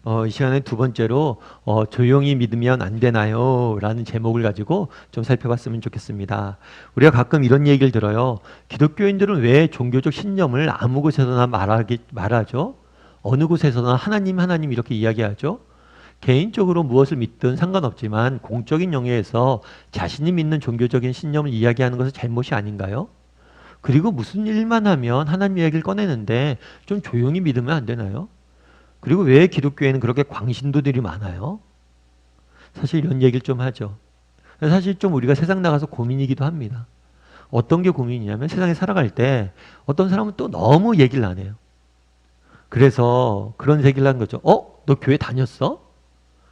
이 시간에 두 번째로 조용히 믿으면 안 되나요? 라는 제목을 가지고 좀 살펴봤으면 좋겠습니다. 우리가 가끔 이런 얘기를 들어요. 기독교인들은 왜 종교적 신념을 아무 곳에서나 말하죠? 어느 곳에서나 하나님, 하나님 이렇게 이야기하죠? 개인적으로 무엇을 믿든 상관없지만 공적인 영역에서 자신이 믿는 종교적인 신념을 이야기하는 것은 잘못이 아닌가요? 그리고 무슨 일만 하면 하나님 이야기를 꺼내는데 좀 조용히 믿으면 안 되나요? 그리고 왜 기독교에는 그렇게 광신도들이 많아요? 사실 이런 얘기를 좀 하죠. 사실 좀 우리가 세상 나가서 고민이기도 합니다. 어떤 게 고민이냐면 세상에 살아갈 때 어떤 사람은 또 너무 얘기를 안 해요. 그래서 그런 얘기를 한 거죠. 너 교회 다녔어?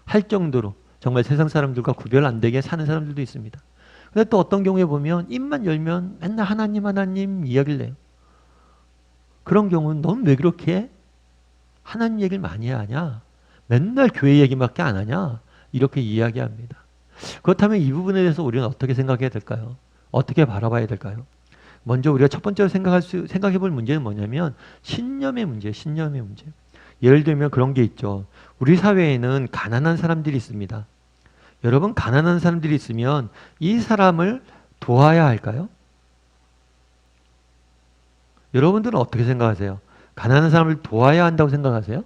할 정도로 정말 세상 사람들과 구별 안 되게 사는 사람들도 있습니다. 근데 또 어떤 경우에 보면 입만 열면 맨날 하나님 하나님 이야기를 해요. 그런 경우는 넌 왜 그렇게 하나님 얘기를 많이 하냐? 맨날 교회 얘기밖에 안 하냐? 이렇게 이야기합니다. 그렇다면 이 부분에 대해서 우리는 어떻게 생각해야 될까요? 어떻게 바라봐야 될까요? 먼저 우리가 첫 번째로 생각해 볼 문제는 뭐냐면 신념의 문제예요. 신념의 문제. 예를 들면 그런 게 있죠. 우리 사회에는 가난한 사람들이 있습니다. 여러분, 가난한 사람들이 있으면 이 사람을 도와야 할까요? 여러분들은 어떻게 생각하세요? 가난한 사람을 도와야 한다고 생각하세요?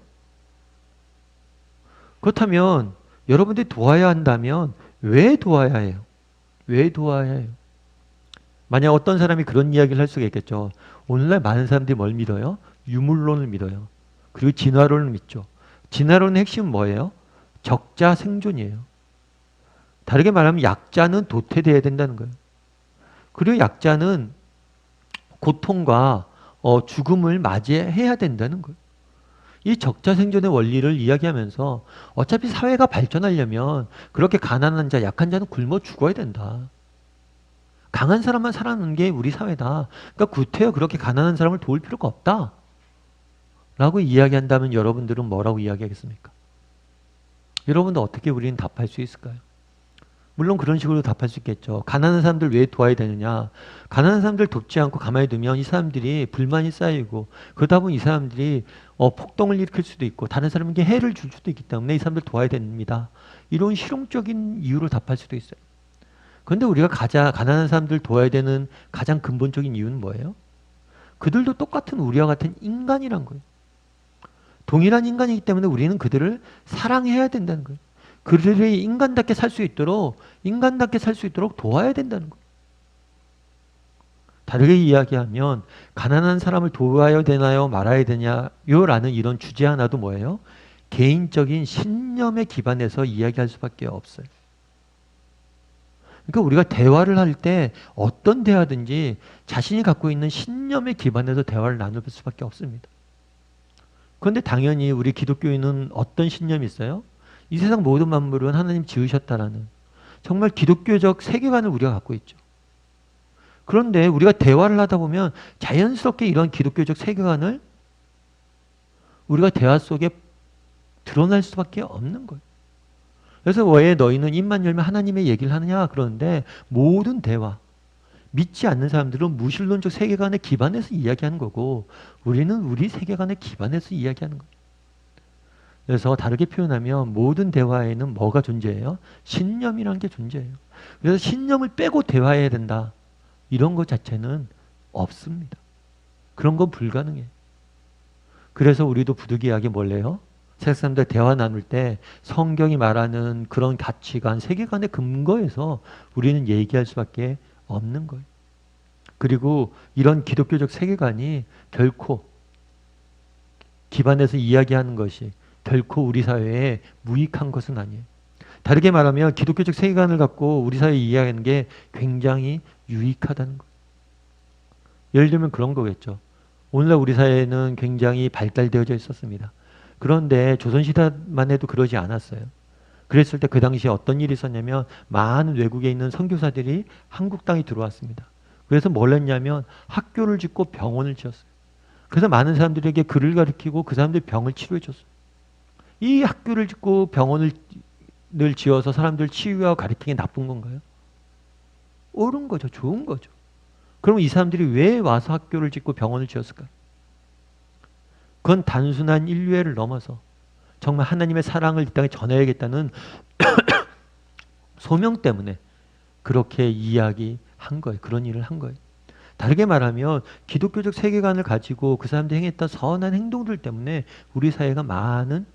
그렇다면 여러분들이 도와야 한다면 왜 도와야 해요? 왜 도와야 해요? 만약 어떤 사람이 그런 이야기를 할 수가 있겠죠. 오늘날 많은 사람들이 뭘 믿어요? 유물론을 믿어요. 그리고 진화론을 믿죠. 진화론의 핵심은 뭐예요? 적자 생존이에요. 다르게 말하면 약자는 도태되어야 된다는 거예요. 그리고 약자는 고통과 죽음을 맞이해야 된다는 거예요. 이 적자 생존의 원리를 이야기하면서 어차피 사회가 발전하려면 그렇게 가난한 자, 약한 자는 굶어 죽어야 된다. 강한 사람만 살아남는 게 우리 사회다. 그러니까 구태여 그렇게 가난한 사람을 도울 필요가 없다. 라고 이야기한다면 여러분들은 뭐라고 이야기하겠습니까? 여러분도 어떻게 우리는 답할 수 있을까요? 물론 그런 식으로 답할 수 있겠죠. 가난한 사람들 왜 도와야 되느냐? 가난한 사람들 돕지 않고 가만히 두면 이 사람들이 불만이 쌓이고 그러다 보면 이 사람들이 폭동을 일으킬 수도 있고 다른 사람에게 해를 줄 수도 있기 때문에 이 사람들 도와야 됩니다. 이런 실용적인 이유로 답할 수도 있어요. 그런데 우리가 가난한 사람들 도와야 되는 가장 근본적인 이유는 뭐예요? 그들도 똑같은 우리와 같은 인간이란 거예요. 동일한 인간이기 때문에 우리는 그들을 사랑해야 된다는 거예요. 그들이 인간답게 살 수 있도록 도와야 된다는 거예요. 다르게 이야기하면 가난한 사람을 도와야 되나요? 말아야 되냐요? 라는 이런 주제 하나도 뭐예요? 개인적인 신념에 기반해서 이야기할 수밖에 없어요. 그러니까 우리가 대화를 할 때 어떤 대화든지 자신이 갖고 있는 신념에 기반해서 대화를 나눌 수밖에 없습니다. 그런데 당연히 우리 기독교인은 어떤 신념이 있어요? 이 세상 모든 만물은 하나님 지으셨다라는 정말 기독교적 세계관을 우리가 갖고 있죠. 그런데 우리가 대화를 하다 보면 자연스럽게 이런 기독교적 세계관을 우리가 대화 속에 드러날 수밖에 없는 거예요. 그래서 왜 너희는 입만 열면 하나님의 얘기를 하느냐 그러는데 모든 대화, 믿지 않는 사람들은 무신론적 세계관에 기반해서 이야기하는 거고 우리는 우리 세계관에 기반해서 이야기하는 거예요. 그래서 다르게 표현하면 모든 대화에는 뭐가 존재해요? 신념이라는 게 존재해요. 그래서 신념을 빼고 대화해야 된다. 이런 것 자체는 없습니다. 그런 건 불가능해요. 그래서 우리도 부득이하게 뭘래요? 세상 사람들 대화 나눌 때 성경이 말하는 그런 가치관, 세계관의 근거에서 우리는 얘기할 수밖에 없는 거예요. 그리고 이런 기독교적 세계관이 결코 기반해서 이야기하는 것이 결코 우리 사회에 무익한 것은 아니에요. 다르게 말하면 기독교적 세계관을 갖고 우리 사회에 이야기하는 게 굉장히 유익하다는 거예요. 예를 들면 그런 거겠죠. 오늘날 우리 사회는 굉장히 발달되어져 있었습니다. 그런데 조선시대만 해도 그러지 않았어요. 그랬을 때 그 당시에 어떤 일이 있었냐면 많은 외국에 있는 선교사들이 한국 땅에 들어왔습니다. 그래서 뭘 했냐면 학교를 짓고 병원을 지었어요. 그래서 많은 사람들에게 글을 가르치고 그 사람들 병을 치료해 줬어요. 이 학교를 짓고 병원을 지어서 사람들 치유하고 가르치는 게 나쁜 건가요? 옳은 거죠. 좋은 거죠. 그럼 이 사람들이 왜 와서 학교를 짓고 병원을 지었을까요? 그건 단순한 인류애를 넘어서 정말 하나님의 사랑을 이 땅에 전해야겠다는 소명 때문에 그렇게 이야기한 거예요. 그런 일을 한 거예요. 다르게 말하면 기독교적 세계관을 가지고 그 사람들이 행했던 선한 행동들 때문에 우리 사회가 많은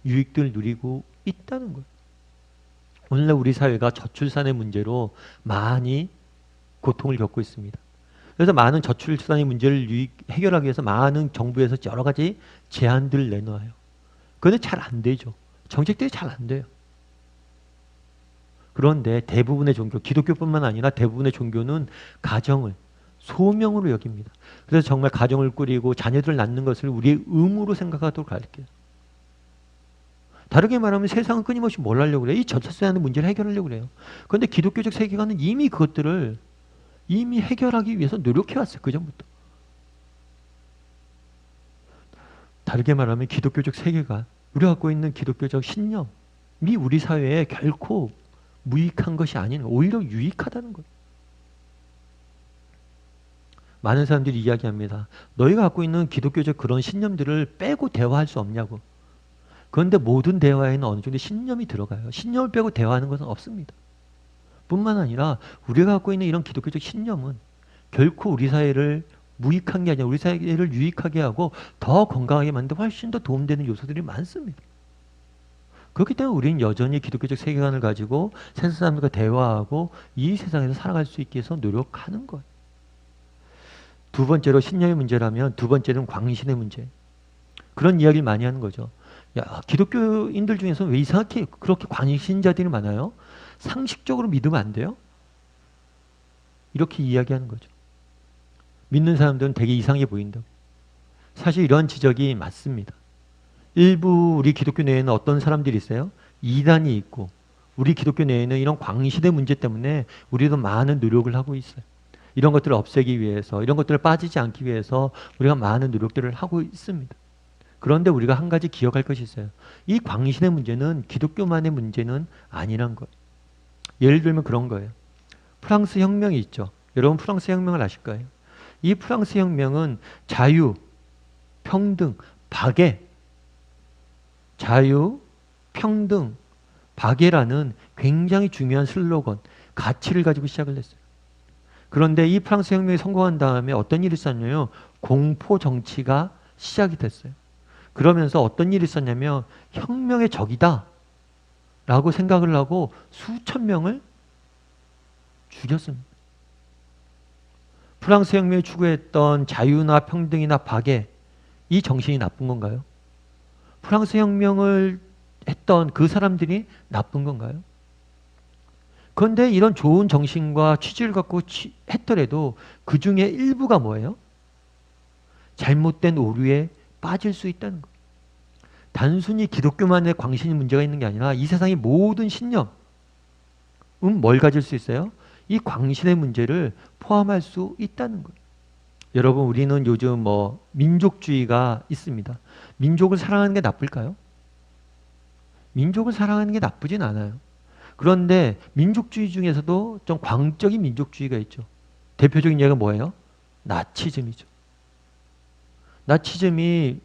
유익들을 누리고 있다는 거예요. 오늘날 우리 사회가 저출산의 문제로 많이 고통을 겪고 있습니다. 그래서 많은 저출산의 문제를 해결하기 위해서 많은 정부에서 여러 가지 제안들을 내놓아요. 그런데 잘 안 되죠. 정책들이 잘 안 돼요. 그런데 대부분의 종교, 기독교뿐만 아니라 대부분의 종교는 가정을 소명으로 여깁니다. 그래서 정말 가정을 꾸리고 자녀들을 낳는 것을 우리의 의무로 생각하도록 가르쳐요. 다르게 말하면 세상은 끊임없이 뭘 하려고 그래요? 이 저출산의 문제를 해결하려고 그래요. 그런데 기독교적 세계관은 이미 그것들을 이미 해결하기 위해서 노력해왔어요. 그전부터. 다르게 말하면 기독교적 세계관, 우리가 갖고 있는 기독교적 신념이 우리 사회에 결코 무익한 것이 아닌 오히려 유익하다는 거예요. 많은 사람들이 이야기합니다. 너희가 갖고 있는 기독교적 그런 신념들을 빼고 대화할 수 없냐고. 그런데 모든 대화에는 어느 정도 신념이 들어가요. 신념을 빼고 대화하는 것은 없습니다. 뿐만 아니라 우리가 갖고 있는 이런 기독교적 신념은 결코 우리 사회를 무익한 게 아니라 우리 사회를 유익하게 하고 더 건강하게 만들고 훨씬 더 도움되는 요소들이 많습니다. 그렇기 때문에 우리는 여전히 기독교적 세계관을 가지고 세상 사람들과 대화하고 이 세상에서 살아갈 수 있게 해서 노력하는 거예요. 두 번째로 신념의 문제라면 두 번째는 광신의 문제. 그런 이야기를 많이 하는 거죠. 야, 기독교인들 중에서 왜 이상하게 그렇게 광신자들이 많아요? 상식적으로 믿으면 안 돼요? 이렇게 이야기하는 거죠. 믿는 사람들은 되게 이상해 보인다고. 사실 이런 지적이 맞습니다. 일부 우리 기독교 내에는 어떤 사람들이 있어요? 이단이 있고 우리 기독교 내에는 이런 광신의 문제 때문에 우리도 많은 노력을 하고 있어요. 이런 것들을 없애기 위해서, 이런 것들을 빠지지 않기 위해서 우리가 많은 노력들을 하고 있습니다. 그런데 우리가 한 가지 기억할 것이 있어요. 이 광신의 문제는 기독교만의 문제는 아니란 거예요. 예를 들면 그런 거예요. 프랑스 혁명이 있죠. 여러분 프랑스 혁명을 아실 거예요. 이 프랑스 혁명은 자유, 평등, 박애, 자유, 평등, 박애라는 굉장히 중요한 슬로건, 가치를 가지고 시작을 했어요. 그런데 이 프랑스 혁명이 성공한 다음에 어떤 일이 있었냐면 공포 정치가 시작이 됐어요. 그러면서 어떤 일이 있었냐면 혁명의 적이다 라고 생각을 하고 수천 명을 죽였습니다. 프랑스 혁명이 추구했던 자유나 평등이나 박애, 이 정신이 나쁜 건가요? 프랑스 혁명을 했던 그 사람들이 나쁜 건가요? 그런데 이런 좋은 정신과 취지를 갖고 했더라도 그 중에 일부가 뭐예요? 잘못된 오류에 빠질 수 있다는 거예요. 단순히 기독교만의 광신이 문제가 있는 게 아니라 이 세상의 모든 신념은 뭘 가질 수 있어요? 이 광신의 문제를 포함할 수 있다는 거예요. 여러분 우리는 요즘 민족주의가 있습니다. 민족을 사랑하는 게 나쁠까요? 민족을 사랑하는 게 나쁘진 않아요. 그런데 민족주의 중에서도 좀 광적인 민족주의가 있죠. 대표적인 예가 뭐예요? 나치즘이죠. 나치즘이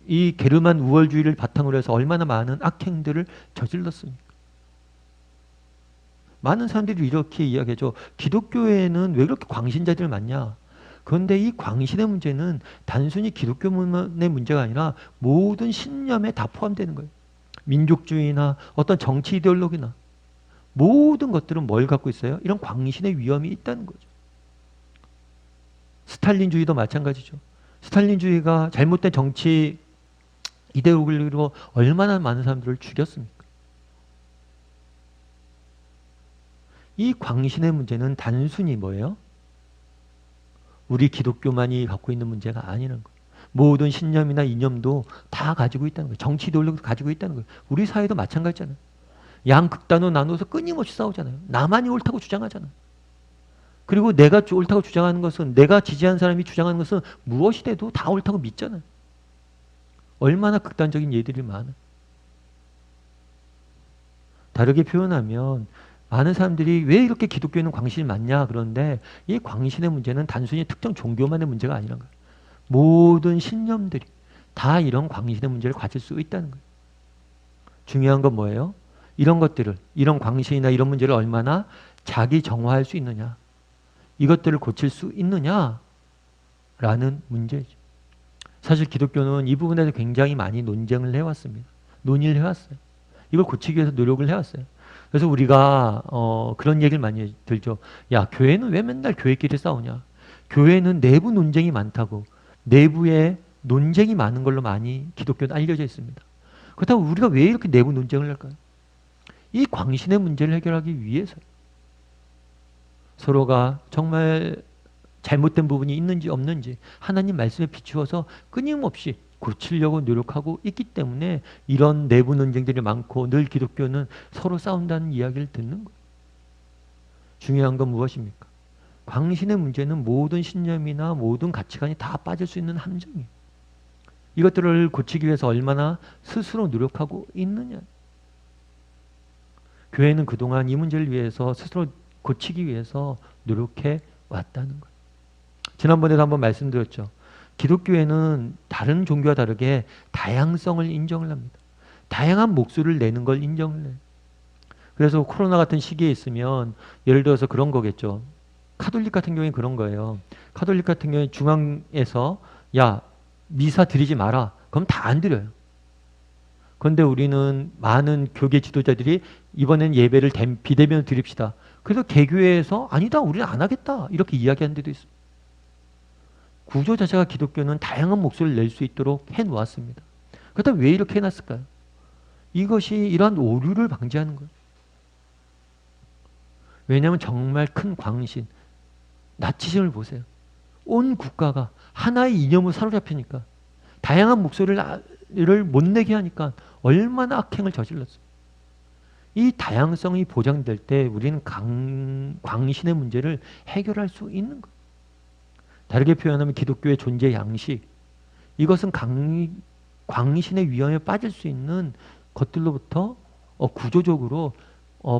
이 게르만 우월주의를 바탕으로 해서 얼마나 많은 악행들을 저질렀습니까? 많은 사람들이 이렇게 이야기하죠. 기독교에는 왜 그렇게 광신자들이 많냐? 그런데 이 광신의 문제는 단순히 기독교만의 문제가 아니라 모든 신념에 다 포함되는 거예요. 민족주의나 어떤 정치 이데올로기나 모든 것들은 뭘 갖고 있어요? 이런 광신의 위험이 있다는 거죠. 스탈린주의도 마찬가지죠. 스탈린주의가 잘못된 정치 이데올로기로 얼마나 많은 사람들을 죽였습니까? 이 광신의 문제는 단순히 뭐예요? 우리 기독교만이 갖고 있는 문제가 아니라는 거예요. 모든 신념이나 이념도 다 가지고 있다는 거예요. 정치 이데올로기도 가지고 있다는 거예요. 우리 사회도 마찬가지잖아요. 양극단으로 나눠서 끊임없이 싸우잖아요. 나만이 옳다고 주장하잖아요. 그리고 내가 옳다고 주장하는 것은, 내가 지지한 사람이 주장하는 것은 무엇이 돼도 다 옳다고 믿잖아요. 얼마나 극단적인 예들이 많아요. 다르게 표현하면 많은 사람들이 왜 이렇게 기독교에는 광신이 많냐 그런데 이 광신의 문제는 단순히 특정 종교만의 문제가 아니란 거예요. 모든 신념들이 다 이런 광신의 문제를 가질 수 있다는 거예요. 중요한 건 뭐예요? 이런 것들을, 이런 광신이나 이런 문제를 얼마나 자기 정화할 수 있느냐, 이것들을 고칠 수 있느냐라는 문제죠. 사실 기독교는 이 부분에서 굉장히 많이 논쟁을 해왔습니다. 논의를 해왔어요. 이걸 고치기 위해서 노력을 해왔어요. 그래서 우리가 그런 얘기를 많이 들죠. 야, 교회는 왜 맨날 교회끼리 싸우냐? 교회는 내부 논쟁이 많다고. 내부에 논쟁이 많은 걸로 많이 기독교는 알려져 있습니다. 그렇다고 우리가 왜 이렇게 내부 논쟁을 할까요? 이 광신의 문제를 해결하기 위해서 서로가 정말 잘못된 부분이 있는지 없는지 하나님 말씀에 비추어서 끊임없이 고치려고 노력하고 있기 때문에 이런 내부 논쟁들이 많고 늘 기독교는 서로 싸운다는 이야기를 듣는 거예요. 중요한 건 무엇입니까? 광신의 문제는 모든 신념이나 모든 가치관이 다 빠질 수 있는 함정이에요. 이것들을 고치기 위해서 얼마나 스스로 노력하고 있느냐. 교회는 그동안 이 문제를 위해서 스스로 고치기 위해서 노력해 왔다는 거예요. 지난번에도 한번 말씀드렸죠. 기독교회는 다른 종교와 다르게 다양성을 인정을 합니다. 다양한 목소리를 내는 걸 인정을 해요. 그래서 코로나 같은 시기에 있으면 예를 들어서 그런 거겠죠. 카톨릭 같은 경우에 그런 거예요. 카톨릭 같은 경우에 중앙에서 야, 미사 드리지 마라. 그럼 다 안 드려요. 그런데 우리는 많은 교계 지도자들이 이번엔 예배를 비대면으로 드립시다. 그래서 개교회에서 아니다, 우리는 안 하겠다. 이렇게 이야기하는 데도 있습니다. 구조 자체가 기독교는 다양한 목소리를 낼 수 있도록 해놓았습니다. 그렇다면 왜 이렇게 해놨을까요? 이것이 이러한 오류를 방지하는 거예요. 왜냐하면 정말 큰 광신, 나치즘을 보세요. 온 국가가 하나의 이념으로 사로잡히니까 다양한 목소리를 못 내게 하니까 얼마나 악행을 저질렀어요. 이 다양성이 보장될 때 우리는 광신의 문제를 해결할 수 있는 거예요. 다르게 표현하면 기독교의 존재 양식, 이것은 광신의 위험에 빠질 수 있는 것들로부터 구조적으로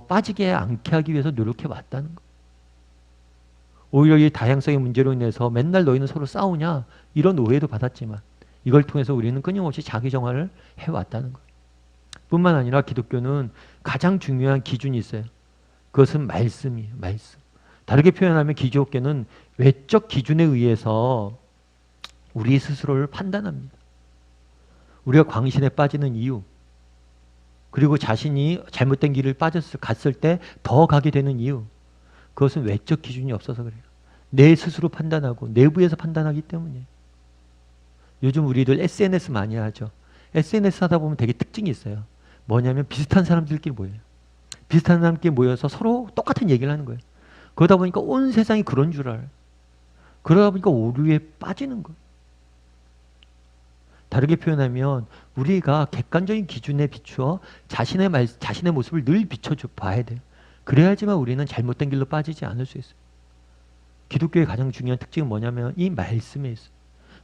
빠지게 않게 하기 위해서 노력해 왔다는 거. 오히려 이 다양성의 문제로 인해서 맨날 너희는 서로 싸우냐 이런 오해도 받았지만 이걸 통해서 우리는 끊임없이 자기 정화를 해왔다는 거예요. 뿐만 아니라 기독교는 가장 중요한 기준이 있어요. 그것은 말씀이에요. 말씀. 다르게 표현하면 기독교는 외적 기준에 의해서 우리 스스로를 판단합니다. 우리가 광신에 빠지는 이유, 그리고 자신이 잘못된 길을 갔을 때 더 가게 되는 이유, 그것은 외적 기준이 없어서 그래요. 내 스스로 판단하고 내부에서 판단하기 때문이에요. 요즘 우리들 SNS 많이 하죠. SNS 하다 보면 되게 특징이 있어요. 뭐냐면 비슷한 사람들끼리 모여요. 비슷한 사람끼리 모여서 서로 똑같은 얘기를 하는 거예요. 그러다 보니까 온 세상이 그런 줄 알아요. 그러다 보니까 오류에 빠지는 거예요. 다르게 표현하면 우리가 객관적인 기준에 비추어 자신의 모습을 늘 비춰 봐야 돼요. 그래야지만 우리는 잘못된 길로 빠지지 않을 수 있어요. 기독교의 가장 중요한 특징은 뭐냐면 이 말씀에 있어요.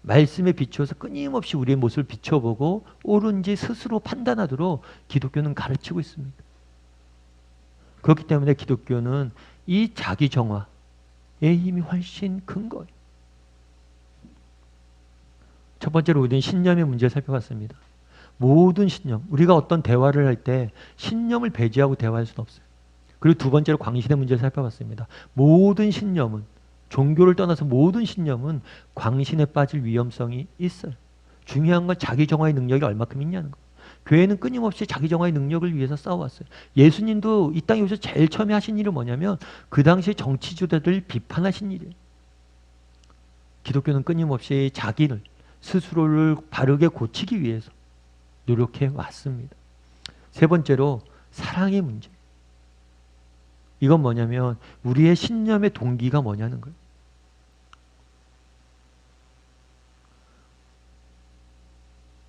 말씀에 비추어서 끊임없이 우리의 모습을 비춰보고 옳은지 스스로 판단하도록 기독교는 가르치고 있습니다. 그렇기 때문에 기독교는 이 자기 정화의 힘이 훨씬 큰 거예요. 첫 번째로 우리는 신념의 문제를 살펴봤습니다. 모든 신념, 우리가 어떤 대화를 할 때 신념을 배제하고 대화할 수는 없어요. 그리고 두 번째로 광신의 문제를 살펴봤습니다. 모든 신념은, 종교를 떠나서 모든 신념은 광신에 빠질 위험성이 있어요. 중요한 건 자기 정화의 능력이 얼마큼 있냐는 거예요. 교회는 끊임없이 자기 정화의 능력을 위해서 싸워왔어요. 예수님도 이 땅에 오셔서 제일 처음에 하신 일은 뭐냐면 그 당시 정치주자들을 비판하신 일이에요. 기독교는 끊임없이 자기를, 스스로를 바르게 고치기 위해서 노력해 왔습니다. 세 번째로 사랑의 문제. 이건 뭐냐면 우리의 신념의 동기가 뭐냐는 거예요.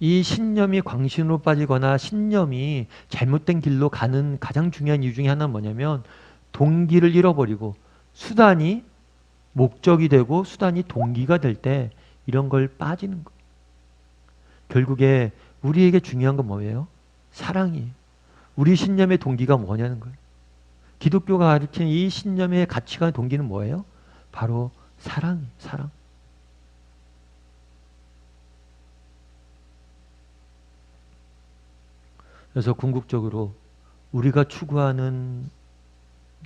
이 신념이 광신으로 빠지거나 신념이 잘못된 길로 가는 가장 중요한 이유 중에 하나는 뭐냐면 동기를 잃어버리고 수단이 목적이 되고 수단이 동기가 될 때 이런 걸 빠지는 거예요. 결국에 우리에게 중요한 건 뭐예요? 사랑이에요. 우리 신념의 동기가 뭐냐는 거예요. 기독교가 가르치는 이 신념의 가치관 동기는 뭐예요? 바로 사랑이에요. 사랑. 그래서 궁극적으로 우리가 추구하는,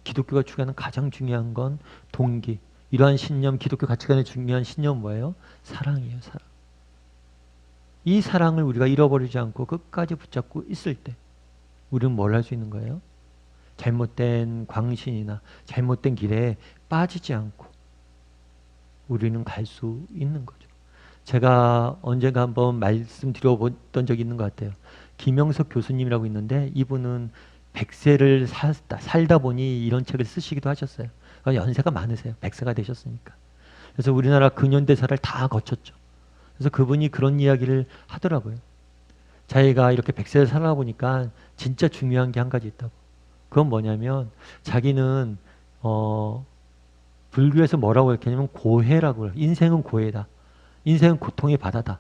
기독교가 추구하는 가장 중요한 건 동기, 이러한 신념, 기독교 가치관의 중요한 신념은 뭐예요? 사랑이에요. 사랑. 이 사랑을 우리가 잃어버리지 않고 끝까지 붙잡고 있을 때 우리는 뭘 할 수 있는 거예요? 잘못된 광신이나 잘못된 길에 빠지지 않고 우리는 갈 수 있는 거죠. 제가 언젠가 한번 말씀드려봤던 적이 있는 것 같아요. 김영석 교수님이라고 있는데 이분은 100세를 살다 보니 이런 책을 쓰시기도 하셨어요. 연세가 많으세요. 100세가 되셨으니까. 그래서 우리나라 근현대사를 다 거쳤죠. 그래서 그분이 그런 이야기를 하더라고요. 자기가 이렇게 100세를 살아보니까 진짜 중요한 게 한 가지 있다고. 그건 뭐냐면 자기는 불교에서 뭐라고 했냐면 고해라고 해요. 인생은 고해다. 인생은 고통의 바다다.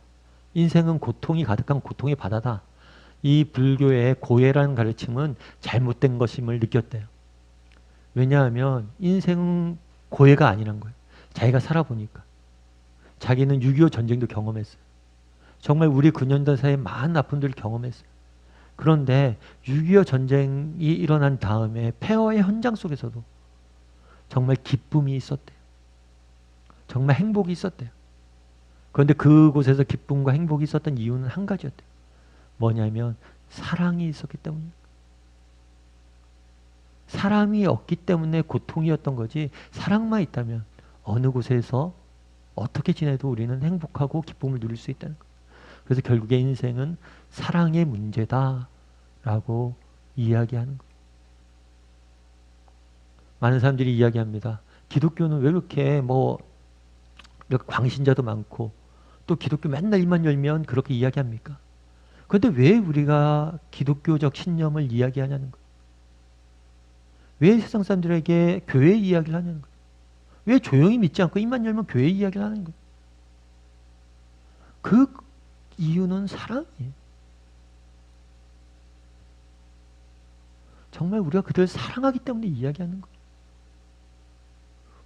인생은 고통이 가득한 고통의 바다다. 이 불교의 고해라는 가르침은 잘못된 것임을 느꼈대요. 왜냐하면 인생은 고해가 아니란 거예요. 자기가 살아보니까. 자기는 6.25 전쟁도 경험했어요. 정말 우리 근현대사의 많은 아픔들을 경험했어요. 그런데 6.25 전쟁이 일어난 다음에 폐허의 현장 속에서도 정말 기쁨이 있었대요. 정말 행복이 있었대요. 그런데 그곳에서 기쁨과 행복이 있었던 이유는 한 가지였대요. 뭐냐면 사랑이 있었기 때문이에요. 사랑이 없기 때문에 고통이었던 거지, 사랑만 있다면 어느 곳에서 어떻게 지내도 우리는 행복하고 기쁨을 누릴 수 있다는 거예요. 그래서 결국에 인생은 사랑의 문제다라고 이야기하는 거예요. 많은 사람들이 이야기합니다. 기독교는 왜 이렇게 이렇게 광신자도 많고 또 기독교 맨날 입만 열면 그렇게 이야기합니까? 그런데 왜 우리가 기독교적 신념을 이야기하냐는 거예요. 왜 세상 사람들에게 교회 이야기를 하냐는 거예요. 왜 조용히 믿지 않고 입만 열면 교회 이야기를 하는 거예요. 그 이유는 사랑이에요. 정말 우리가 그들을 사랑하기 때문에 이야기하는 거예요.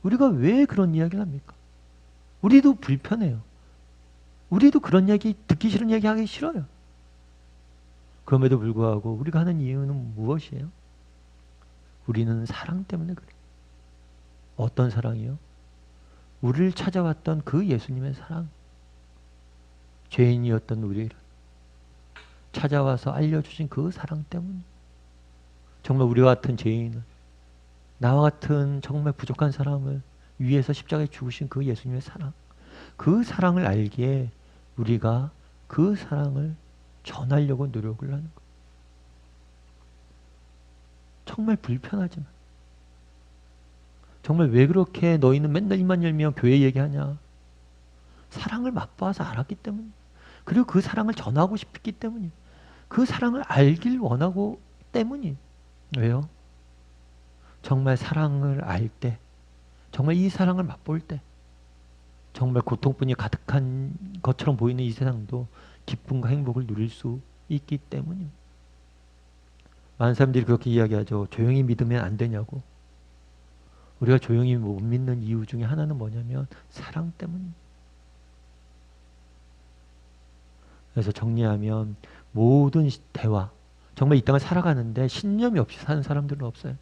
우리가 왜 그런 이야기를 합니까? 우리도 불편해요. 우리도 그런 얘기, 듣기 싫은 얘기 하기 싫어요. 그럼에도 불구하고 우리가 하는 이유는 무엇이에요? 우리는 사랑 때문에 그래요. 어떤 사랑이요? 우리를 찾아왔던 그 예수님의 사랑. 죄인이었던 우리를 찾아와서 알려주신 그 사랑 때문에. 정말 우리와 같은 죄인을, 나와 같은 정말 부족한 사람을 위해서 십자가에 죽으신 그 예수님의 사랑. 그 사랑을 알기에 우리가 그 사랑을 전하려고 노력을 하는 거예요. 정말 불편하지만, 정말 왜 그렇게 너희는 맨날 입만 열면 교회 얘기하냐? 사랑을 맛봐서 알았기 때문에, 그리고 그 사랑을 전하고 싶기 때문에, 그 사랑을 알길 원하고 때문이. 왜요? 정말 사랑을 알 때, 정말 이 사랑을 맛볼 때, 정말 고통뿐이 가득한 것처럼 보이는 이 세상도 기쁨과 행복을 누릴 수 있기 때문입니다. 많은 사람들이 그렇게 이야기하죠. 조용히 믿으면 안 되냐고. 우리가 조용히 못 믿는 이유 중에 하나는 뭐냐면 사랑 때문입니다. 그래서 정리하면 모든 대화, 정말 이 땅을 살아가는데 신념이 없이 사는 사람들은 없어요.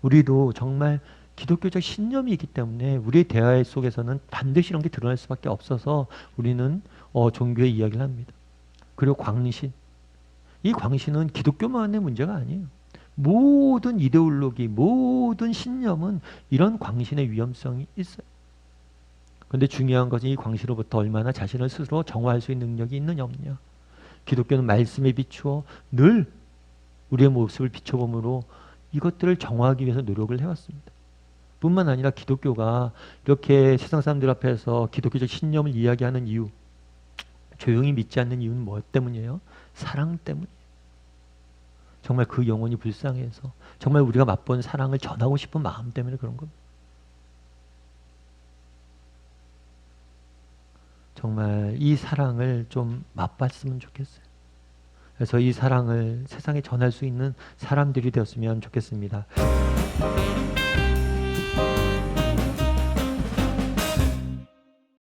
우리도 정말 기독교적 신념이 있기 때문에 우리의 대화 속에서는 반드시 이런 게 드러날 수밖에 없어서 우리는 종교의 이야기를 합니다. 그리고 광신. 이 광신은 기독교만의 문제가 아니에요. 모든 이데올로기, 모든 신념은 이런 광신의 위험성이 있어요. 그런데 중요한 것은 이 광신으로부터 얼마나 자신을 스스로 정화할 수 있는 능력이 있느냐 없느냐. 기독교는 말씀에 비추어 늘 우리의 모습을 비춰봄으로 이것들을 정화하기 위해서 노력을 해왔습니다. 뿐만 아니라 기독교가 이렇게 세상 사람들 앞에서 기독교적 신념을 이야기하는 이유, 조용히 믿지 않는 이유는 뭐 때문이에요? 사랑 때문이에요. 정말 그 영혼이 불쌍해서 정말 우리가 맛본 사랑을 전하고 싶은 마음 때문에 그런 겁니다. 정말 이 사랑을 좀 맛봤으면 좋겠어요. 그래서 이 사랑을 세상에 전할 수 있는 사람들이 되었으면 좋겠습니다.